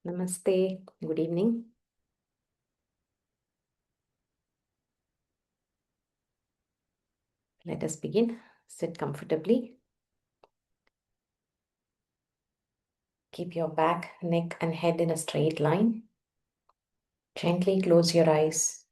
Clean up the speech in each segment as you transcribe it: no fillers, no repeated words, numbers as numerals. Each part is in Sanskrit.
Namaste. Good evening. Let us begin. Sit comfortably. Keep your back, neck, and head in a straight line. Gently close your eyes.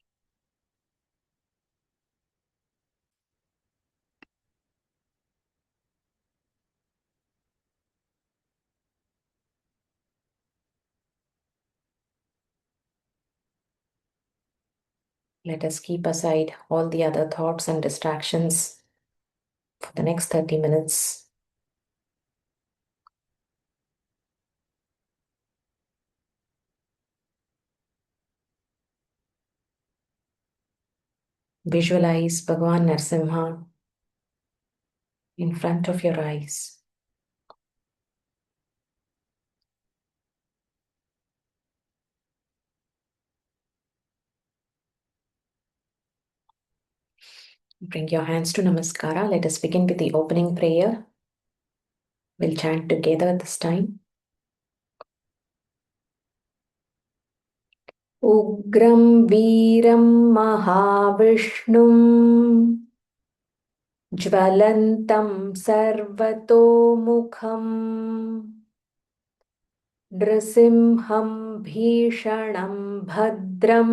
Let us keep aside all the other thoughts and distractions for the next 30 minutes. Visualize Bhagwan Narsimha in front of your eyes. Bring your hands to Namaskara. Let us begin with the opening prayer. We'll chant together this time. Ugram Veeram Mahavishnum ज्वलन्तं सर्वतोमुखं नृसिंहं भीषणं भद्रं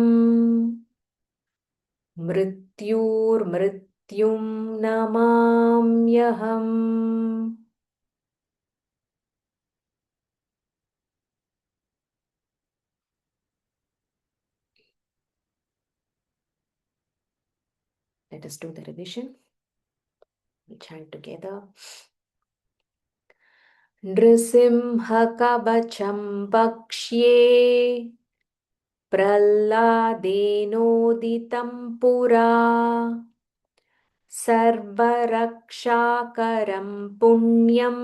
मृत्युर्मृत्युं नमाम्यहम्. Let us do the revision. We chant together. नृसिंहकवचं वक्ष्ये प्रह्लादेनोदितं पुरा सर्वरक्षाकरं पुण्यं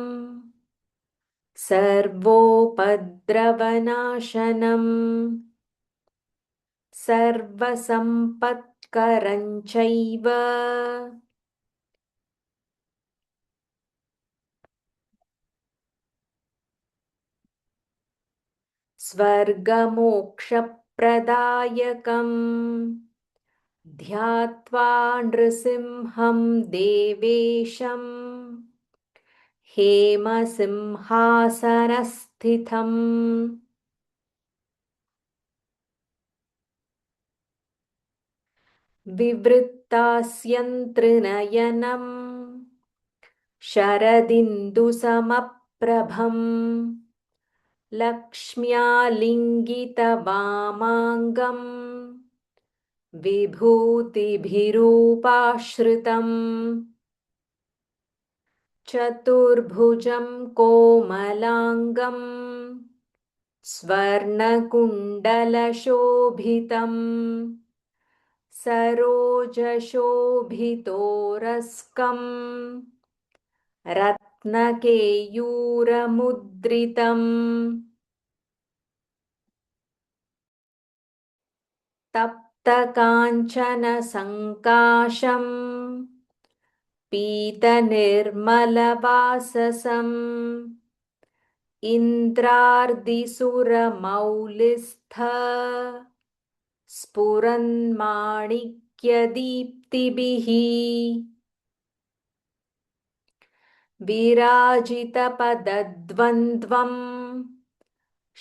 सर्वोपद्रवनाशनम् सर्वसम्पत्करं चैव स्वर्गमोक्षप्रदायकम् ध्यात्वा नृसिंहं देवेशम् हेमसिंहासनस्थितम् विवृत्तास्यन्त्रिनयनम् शरदिन्दुसमप्रभम् लक्ष्म्यालिङ्गितवामाङ्गम् विभूतिभिरूपाश्रितम् चतुर्भुजं कोमलाङ्गम् स्वर्णकुण्डलशोभितम् सरोजशोभितोरस्कम् रत्नकेयूरमुद्रितम् तप्तकाञ्चनसङ्काशम् पीतनिर्मलवाससम् इन्द्रार्दिसुरमौलिस्थ स्फुरन्माणिक्यदीप्तिभिः विराजितपदद्वन्द्वम्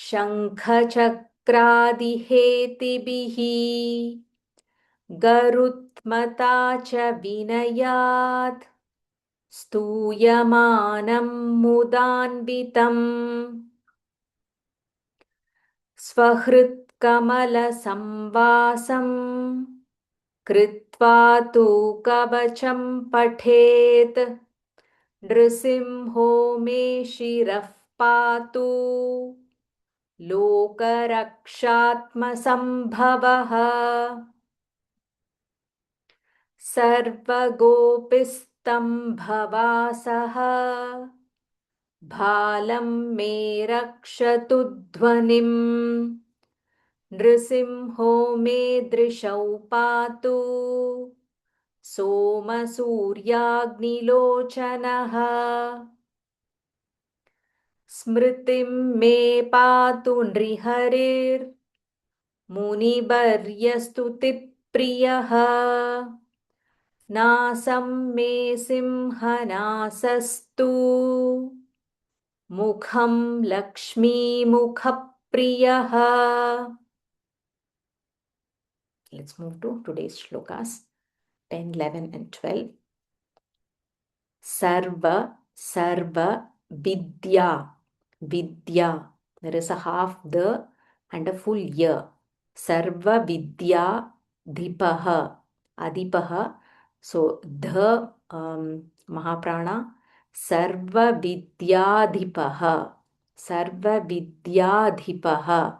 शङ्खचक्रादिहेतिभिः गरुत्मता च विनयात् स्तूयमानं मुदान्वितम् स्वहृत्कमलसंवासं कृत्वा तु कवचं पठेत् नृसिंहो मे शिरः पातु लोकरक्षात्मसम्भवः सर्वगोपिस्तम्भवासः भालं मे रक्षतु ध्वनिम् नृसिंहो मे दृशौ पातु सोमसूर्याग्निलोचनः स्मृतिं मे पातु नृहरिर्मुनिवर्यस्तुतिप्रियः नासं मे सिंहनासस्तु मुखं लक्ष्मीमुखप्रियः. Let's move to today's shlokas 10, 11 and 12. Sarva, Sarva, Vidya, Vidya. There is a half the and a full year. Sarva Vidya Dhipaha, Adipaha. So the Mahaprana. Sarva Vidyadhipaha, Sarva Vidyadhipaha,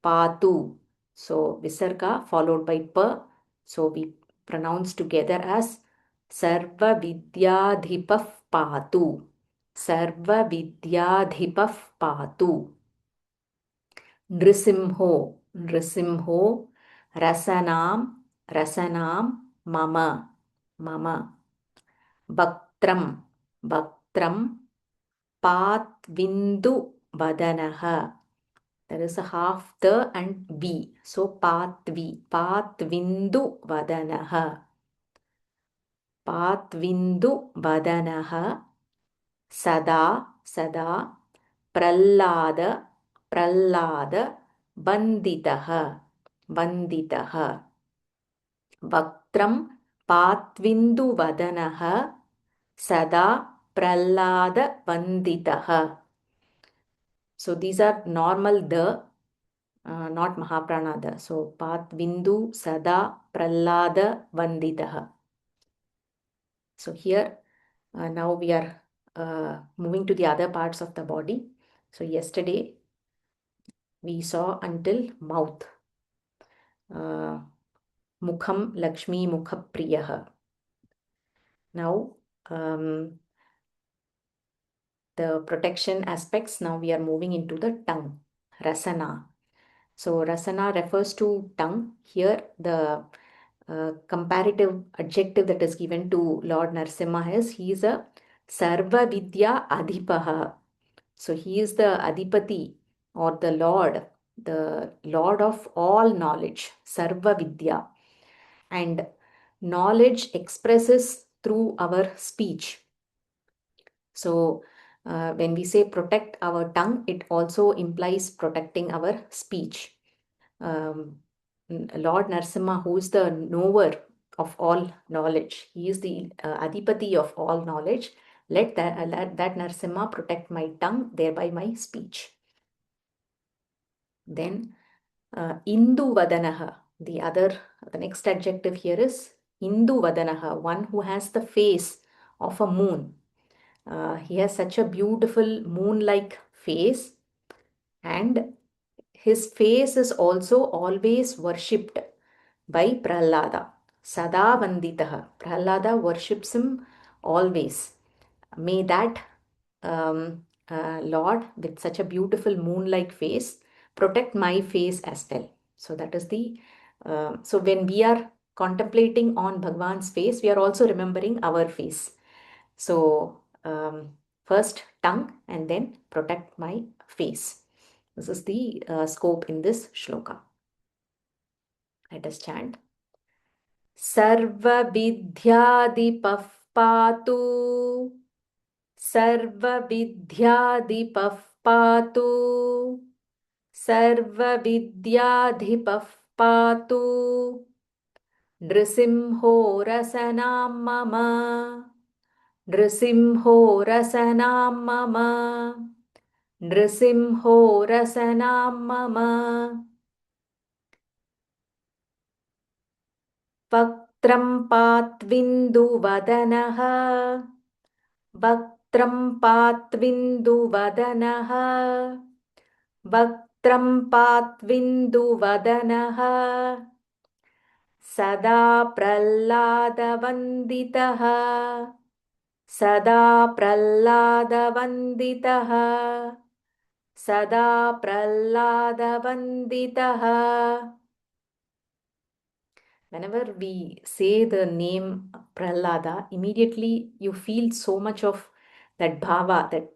Patu. So Visarga followed by Pa. So we pronounce together as Sarva Vidyadhipah Patu. Sarva Vidyadhipah Patu. Nrisimho, Nrisimho, Rasanam, Rasanam, Mama, Mama. Bhaktram, Bhaktram, Patvindu Vadanaha. There is a half the and V. So Patvi, Patvindu Vadanaha. Patvindu Vadanaha. Sada, Sada, Prallada, Prallada, Banditaha, Banditaha. Vaktram Patvindu Vadanaha, Sada, Prallada, Banditaha. So these are normal the, not Mahapranada. So Patvindu, Sada, Prallada, Vanditaha. So here now we are moving to the other parts of the body. So yesterday we saw until mouth. Mukham Lakshmi Mukhapriyaha. Now the protection aspects, now we are moving into the tongue, Rasana. So Rasana refers to tongue. Here the comparative adjective that is given to Lord Narasimha is he is a Sarva Vidya Adhipaha. So he is the Adhipati or the Lord of all knowledge, Sarva Vidya. And knowledge expresses through our speech. So when we say protect our tongue, it also implies protecting our speech. Lord Narasimha, who is the knower of all knowledge, he is the Adhipati of all knowledge. Let that Narasimha protect my tongue, thereby my speech. Then Indu Vadanaha, the next adjective here is Indu Vadanaha, one who has the face of a moon. He has such a beautiful moon-like face, and his face is also always worshipped by Prahlada. Sada Vanditaha. Prahlada worships him always. May that Lord with such a beautiful moon-like face protect my face as well. So that is the so when we are contemplating on Bhagwan's face, we are also remembering our face. So first tongue and then protect my face. This is the scope in this shloka. Let us chant. सर्वविद्यादिपः पातु सर्वविद्यादिपः पातु सर्वविद्याधिपः पातु नृसिंहो रसनां मम नृसिंहो रसनां मम नृसिंहो रसनां मम वक्त्रं पात्विन्दुवदनः वक्त्रं पात्विन्दुवदनः वक्त्रं पात्विन्दुवदनः सदा प्रह्लादवन्दितः सदा प्रह्लादवन्दितः सदा प्रह्लादवन्दितः. Whenever we say the name Prahlada, immediately you feel so much of that bhava, that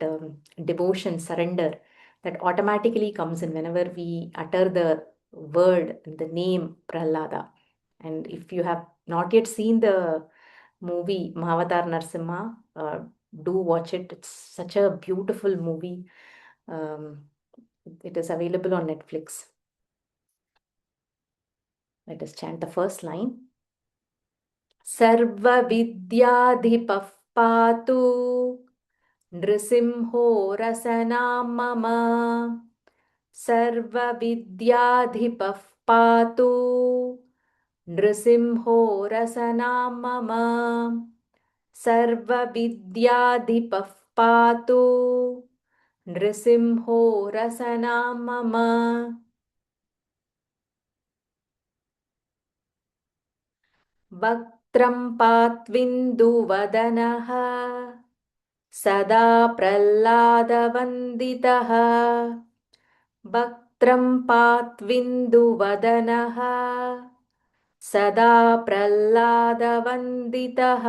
devotion, surrender, that automatically comes in whenever we utter the word, the name Prahlada. And if you have not yet seen the movie Mahavatar Narsimha, do watch it. It's such a beautiful movie. It is available on Netflix. Let us chant the first line. सर्वविद्याधिपः पातु नृसिंहो रसनां मम सर्वविद्याधिपः पातु नृसिंहो रसनां मम सर्वविद्याधिपः पातु नृसिंहो रसनां मम वक्त्रं पात्विन्दुवदनः सदा प्रह्लादवन्दितः वक्त्रं पात्विन्दुवदनः सदा प्रह्लादवन्दितः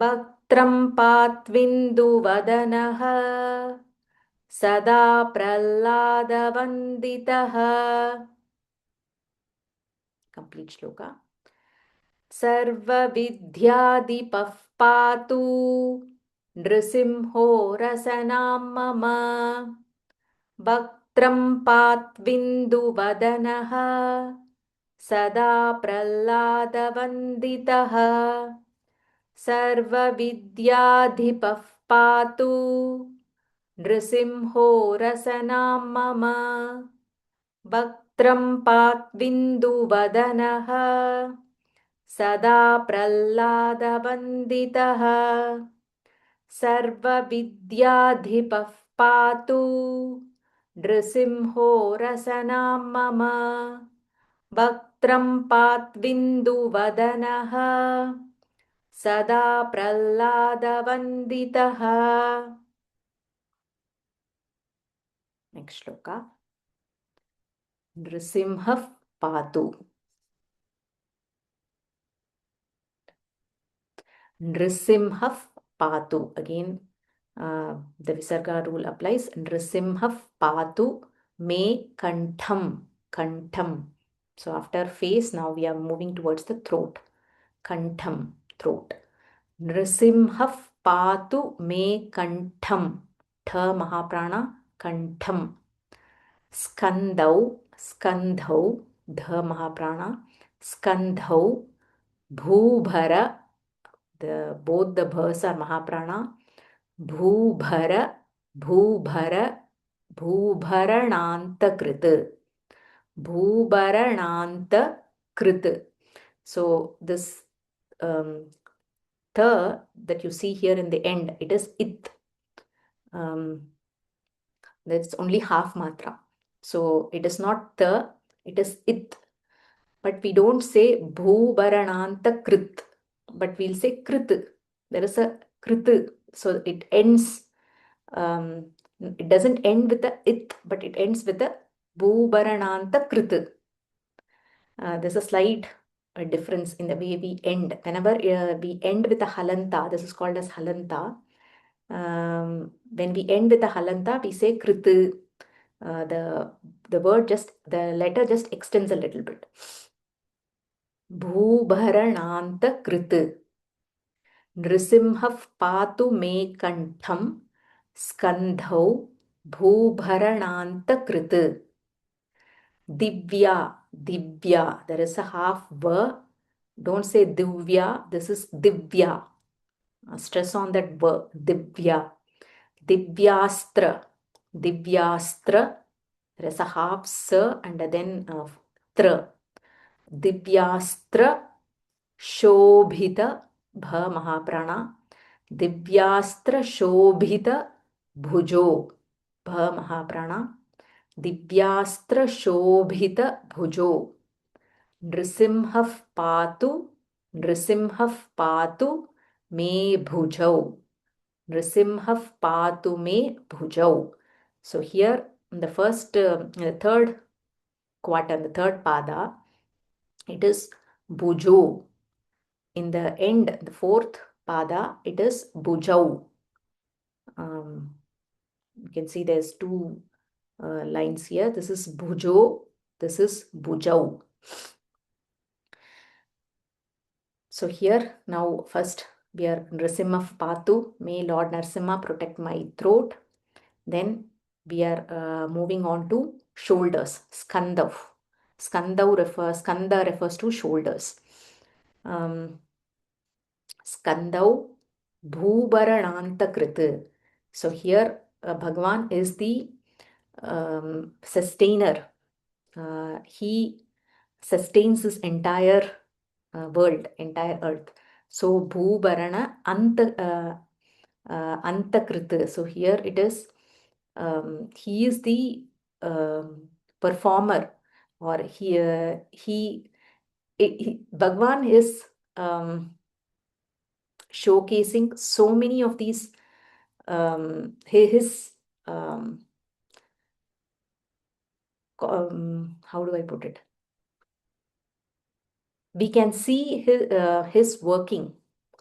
वक्त्रं पात्विन्दुवदनः सदा प्रह्लादवन्दितः Complete shloka. सर्वविद्याधिपः पातु नृसिंहो रसनां मम वक्त्रं पात्विन्दुवदनः सदा प्रह्लादवन्दितः सर्वविद्याधिपः पातु नृसिंहो रसनां मम वक्त्रं पात्विन्दुवदनः सदा प्रह्लादवन्दितः सर्वविद्याधिपः पातु नृसिंहो रसनां मम वक्त्रं पात्विन्दुवदनः सदा प्रह्लादवन्दितः नेक्स्ट श्लोका नृसिंहः पातु Nrisimhah Patu. Again, the Visarga rule applies. Nrisimhah Patu me kantham. Kantham. So after face, now we are moving towards the throat. Kantham, throat. Nrisimhah Patu me kantham. Tha Mahaprana, kantham. Skandhau, skandhau. Dha Mahaprana. Skandhau. Bhubhara. Both the bhas are Mahaprana. Bhubhara, Bhubhara, Bhubharananta Krit. Bhubharananta Krit. So this tha that you see here in the end, it is it. That's only half matra. So it is not the, it is it. But we don't say Bhubharananta Krit. But we'll say Krit. There is a Krit. So it ends, it doesn't end with the it, but it ends with the Bhubarananta Krit. There's a slight difference in the way we end. Whenever we end with a halanta, this is called as halanta. When we end with a halanta, we say Krit. The word just, the letter just extends a little bit. Bhubarananta Krit. Nrisimhah Patu me kantham skandhau bhubarananta Krit. Divya, Divya. There is a half v. Don't say Divya. This is Divya. Stress on that v. Divya. Divyastra. Divyastra. There is a half s and then tra. Divyastra Shobhita Bha Mahaprana. Divyastra Shobhita Bhujo Bha Mahaprana. Divyastra Shobhita Bhujo. Nrisimhah Patu. Nrisimhah Patu me Bhujau. Nrisimhah Patu me Bhujau. So here in the first, the third quarter, the third pada, it is Bhujo. In the end, the fourth pada, it is Bhujau. You can see there's two lines here. This is Bhujo, this is Bhujau. So here now first we are Nrsimha Patu. May Lord Nrsimha protect my throat. Then we are moving on to shoulders. Skandav. Skanda refers to shoulders. Skandau Bhubaranantakrit. So here Bhagwan is the sustainer. He sustains this entire world, entire earth. So Bhubarana Antakrit. So here it is, he is the performer, or Bhagwan is showcasing so many of these his how do I put it? We can see his working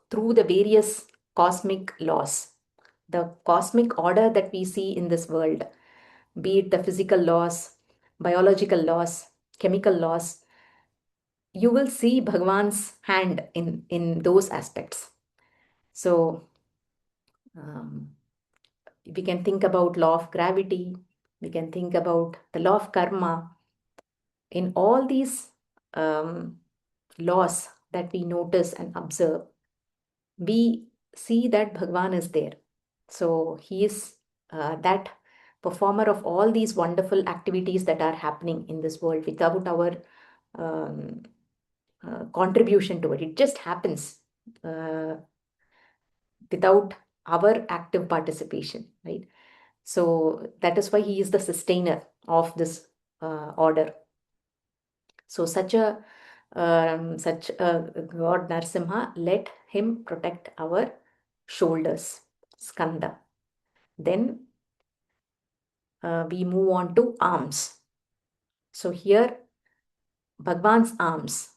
through the various cosmic laws, the cosmic order that we see in this world, be it the physical laws, biological laws, chemical laws. You will see Bhagwan's hand in those aspects. So we can think about law of gravity, we can think about the law of karma. In all these laws that we notice and observe, we see that Bhagwan is there. So he is that performer of all these wonderful activities that are happening in this world without our um, contribution to it. It just happens without our active participation, right? So that is why he is the sustainer of this order. So such a God Narsimha, let him protect our shoulders, skanda. Then we move on to arms. So here Bhagwan's arms,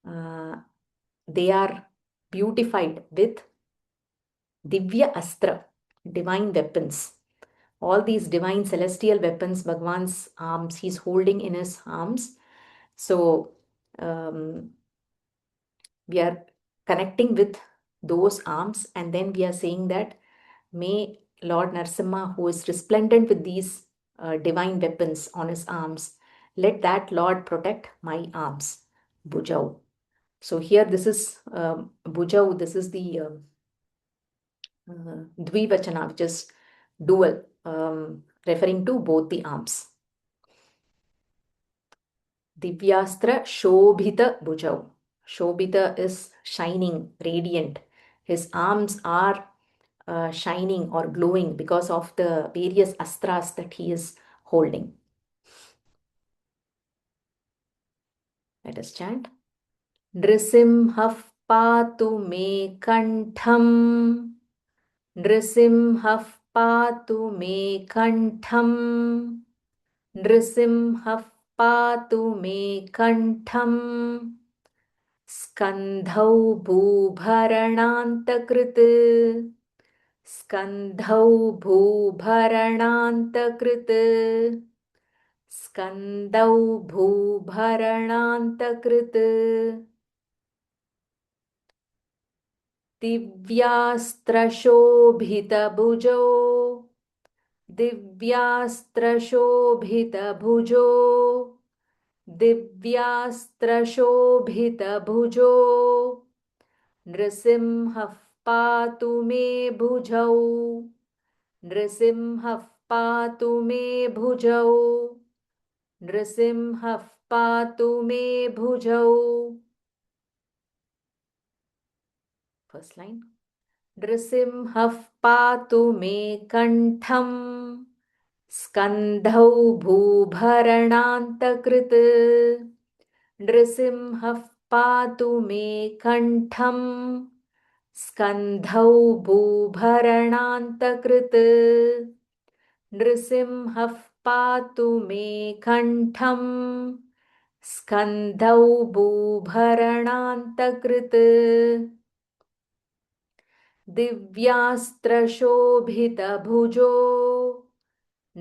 they are beautified with Divya Astra, divine weapons. All these divine celestial weapons, Bhagwan's arms, he's holding in his arms. So we are connecting with those arms, and then we are saying that may Lord Narsimha, who is resplendent with these divine weapons on his arms, let that Lord protect my arms. Bhujau. So here this is Bhujau, this is the Dvivachana, which is dual, referring to both the arms. Divyastra Shobhita Bhujau. Shobhita is shining, radiant. His arms are shining or glowing because of the various astras that he is holding. Let us chant. Nrisimha patu me kantham. Nrisimha patu me kantham. Nrisimha patu me kantham. Skandhau bhuvaranantakrit. Skandhau bhuvaranantakrit. Skandau bhuvaranantakrit. Divyastra-shobhita-bhujo. Divyastra-shobhita-bhujo. Divyastra-shobhita-bhujo. Nrisimha patu me bhujau. Nrisimha patu me bhujau. Nrisimha patu me bhujau. First line. Nrisimha patu me kantham. Skandhau bhuvaranantakrit. Nrisimha patu me kantham. Skandhau bhuvaranantakrit. Nrisimha patu me kantham. Skandhau bhuvaranantakrit. Divyastra-shobhita-bhujo.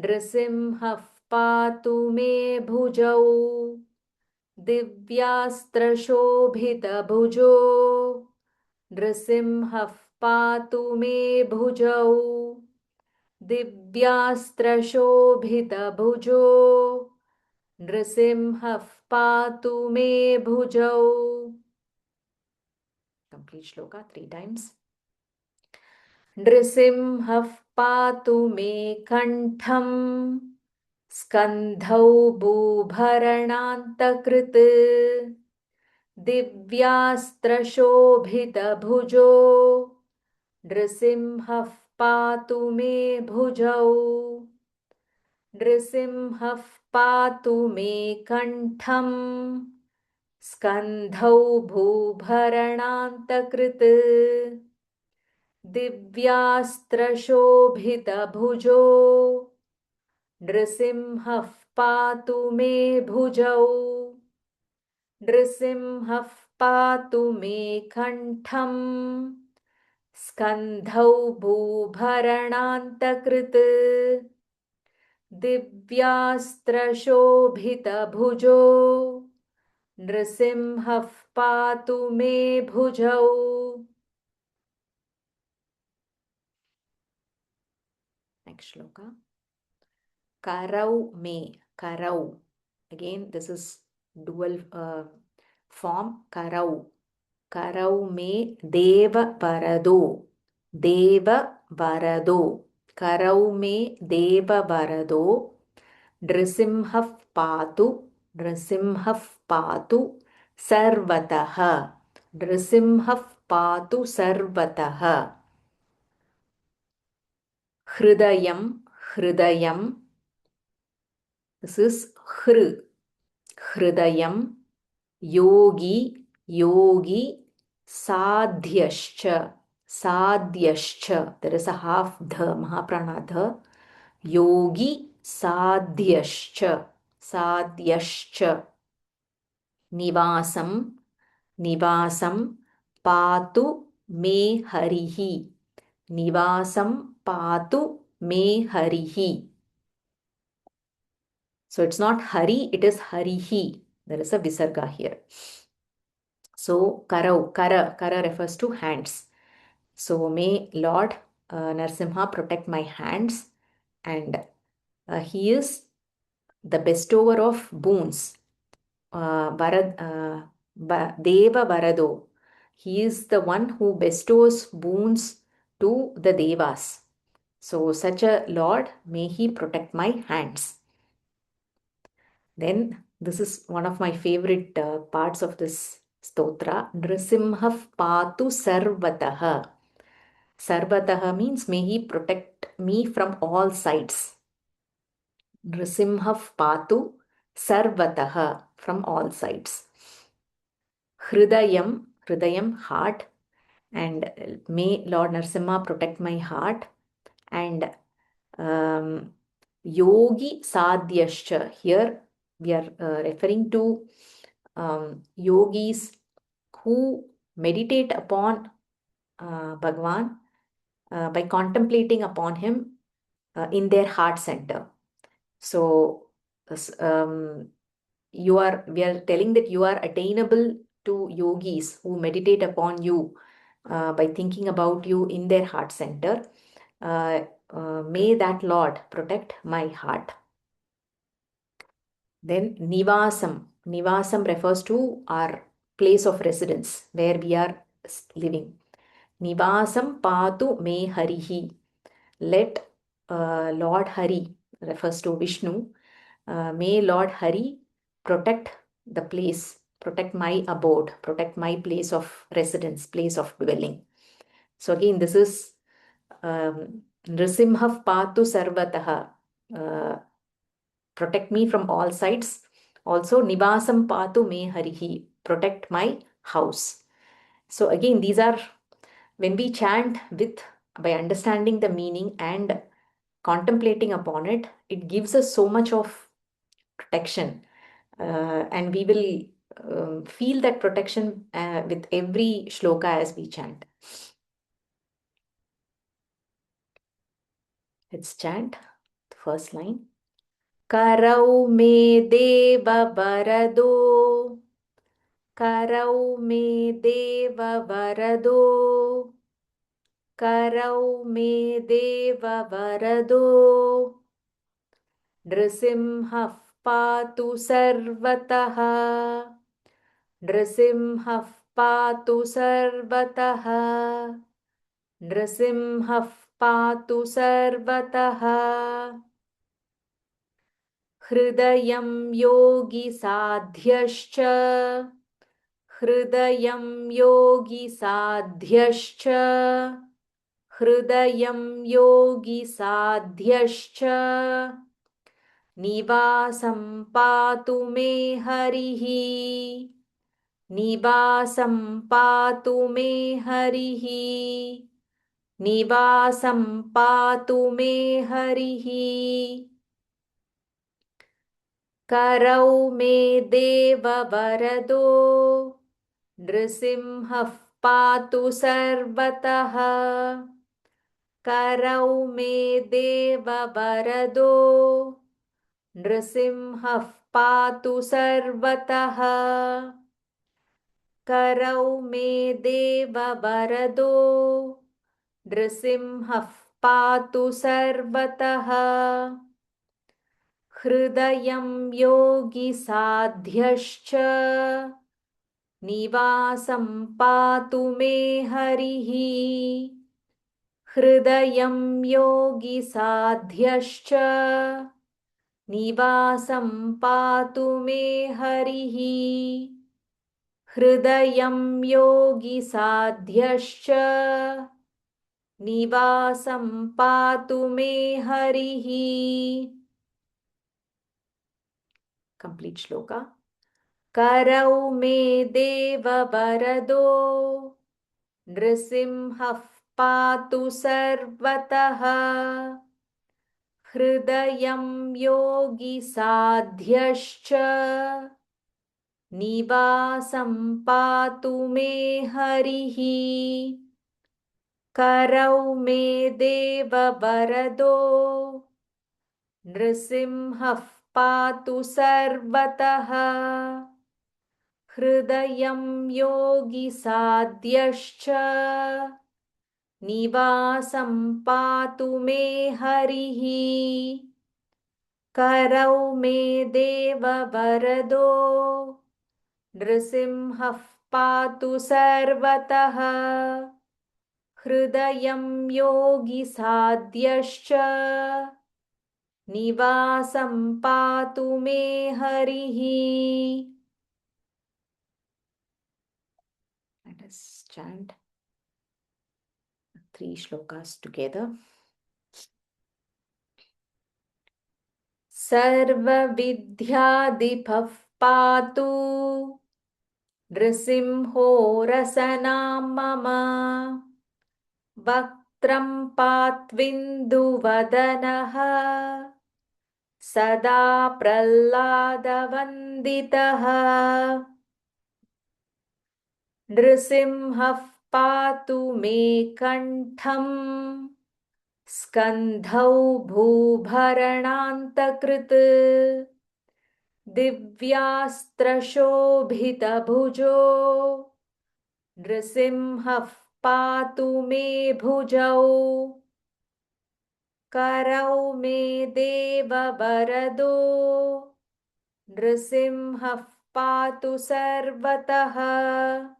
नृसिंहः पातु मे भुजौ दिव्यास्त्रशोभितभुजो नृसिंहः पातु मे भुजौ दिव्यास्त्रशोभितभुजो नृसिंहः पातु मे भुजौ. Complete shloka 3 times. नृसिंहः पातु मे कण्ठम् स्कन्धौ भूभरणान्तकृत् दिव्यास्त्रशोभितभुजो नृसिंहः पातु मे भुजौ नृसिंहः पातु मे कण्ठम् स्कन्धौ भूभरणान्तकृत् दिव्यास्त्रशोभितभुजो नृसिंहः पातु मे भुजौ नृसिंहः पातु मे कण्ठम् स्कन्धौ भूभरणान्तकृत् दिव्यास्त्रशोभितभुजो नृसिंहः पातु मे भुजौ. Next shloka. Karau me, karau. Again, this is dual form. Karau. Karau me deva varado. Deva varado. Karau me deva varado. Nrisimhah patu. Nrisimhah patu. Sarvataha. Nrisimhah patu sarvataha. Hridayam. Hridayam. This is Hri. Hridayam. Yogi. Yogi. Sadhyascha. Sadhyascha. There is a half dha, Mahaprana dha. Yogi. Sadhyascha. Sadhyascha. Nivasam. Nivasam. Patu me harihi. Nivasam patu me harihi. So it's not Hari, it is Harihi. There is a Visarga here. So Karau, Kara refers to hands. So may Lord Narsimha protect my hands, and he is the bestower of boons. Deva Varado. He is the one who bestows boons to the Devas. So such a Lord, may he protect my hands. Then this is one of my favorite parts of this stotra. Nrisimha patu sarvataha. Sarvataha means may he protect me from all sides. Nrisimha patu sarvataha, from all sides. Hridayam heart, and may Lord Narasimha protect my heart. And Yogi Sadhyascha, here we are referring to yogis who meditate upon Bhagwan by contemplating upon him in their heart center. So we are telling that you are attainable to yogis who meditate upon you by thinking about you in their heart center. May that Lord protect my heart. Then Nivasam. Nivasam refers to our place of residence, where we are living. Nivasam patu me harihi. Let Lord Hari, refers to Vishnu, may Lord Hari protect the place, protect my abode, protect my place of residence, place of dwelling. So again, this is Nrisimha patu sarvataha. Protect me from all sides. Also, Nivasam patu me harihi. Protect my house. So again, these are, when we chant with, by understanding the meaning and contemplating upon it, it gives us so much of protection. And we will feel that protection with every shloka as we chant. Let's chant first line. Karau me deva varado. Karau me deva varado. Karau me deva varado. Nrsimhah patu sarvatah. Nrsimhah patu sarvatah. Nrsimhah patu sarvatah. Hridayam yogi sadhyascha. Hridayam yogi sadhyascha. Hridayam yogi sadhyascha. Nivasam patu me harihi. Nivasam patu me harihi. Nivasam patu me harihi. Karau me deva varado. Nrsimhah patu sarvatah. Karau me deva varado. Nrsimhah patu sarvatah. Karau me deva varado. Nrsimhah patu sarvatah. Hridayam yogi sadhyascha. Nivasam patu me harihi. Hridayam yogi sadhyascha. Nivasam patu me harihi. Hridayam yogi sadhyascha. Nivasam patu me harihi. Complete shloka. Karau me deva varado. Nrsimhah patu sarvatah. Hridayam yogi sadhyascha. Nivasam patu me harihi. Karau me deva varado. Nrsimhah patu sarvatah. Hridayam yogi sadhyascha. Nivasam patu me harihi. Karau me deva varado. Nrsimhah patu sarvatah. Hridayam yogi sadhyascha. Nivasam patu me harihi. Let us chant 3 shlokas together. Sarvavidhyadipah patu. Nrisimho rasanam mama. Vaktram patvindu vadanaha. Sada pralladavanditaha. Nrisimhah patu me kantham. Skandhau bhubharanantakrit. Divyastra-shobhita-bhujo. Nrisimhah patu me bhujau. Karau me deva varado. Nrisimhah patu sarvatah.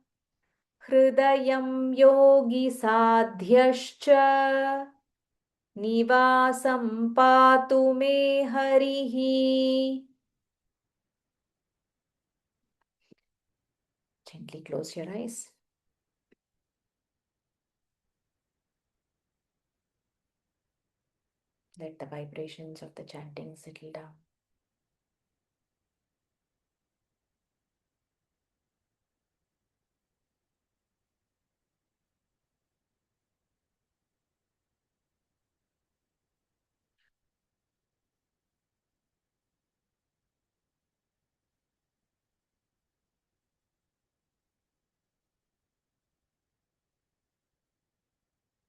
Hridayam yogi sadhyascha. Nivasam patu me harihi. Gently close your eyes. Let the vibrations of the chanting settle down.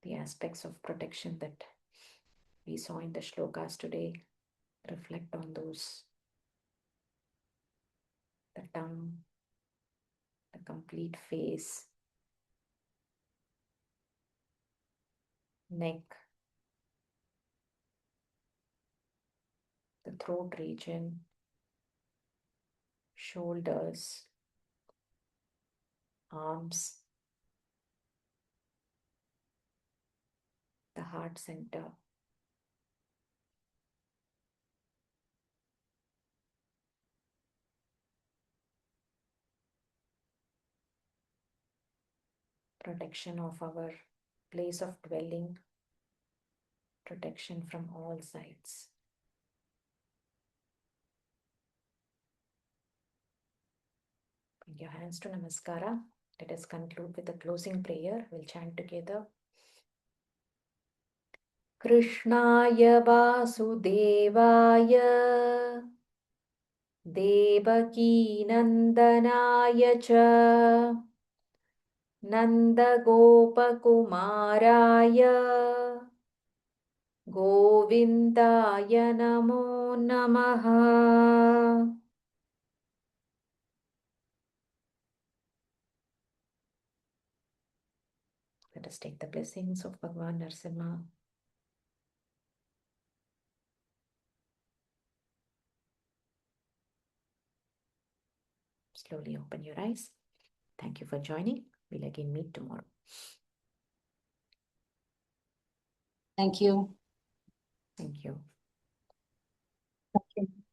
The aspects of protection that we saw in the shlokas today. Reflect on those. The tongue, the complete face, neck, the throat region, shoulders, arms, the heart center. Protection of our place of dwelling, protection from all sides. Bring your hands to Namaskara. Let us conclude with a closing prayer. We'll chant together. Krishnaya Vasudevaya Devaki Nandanaya Cha Nandagopakumaraya Govindaya Namo Namaha. Let us take the blessings of Bhagavan Narasimha. Slowly open your eyes. Thank you for joining. We'll again meet tomorrow. Thank you. Thank you. Thank you.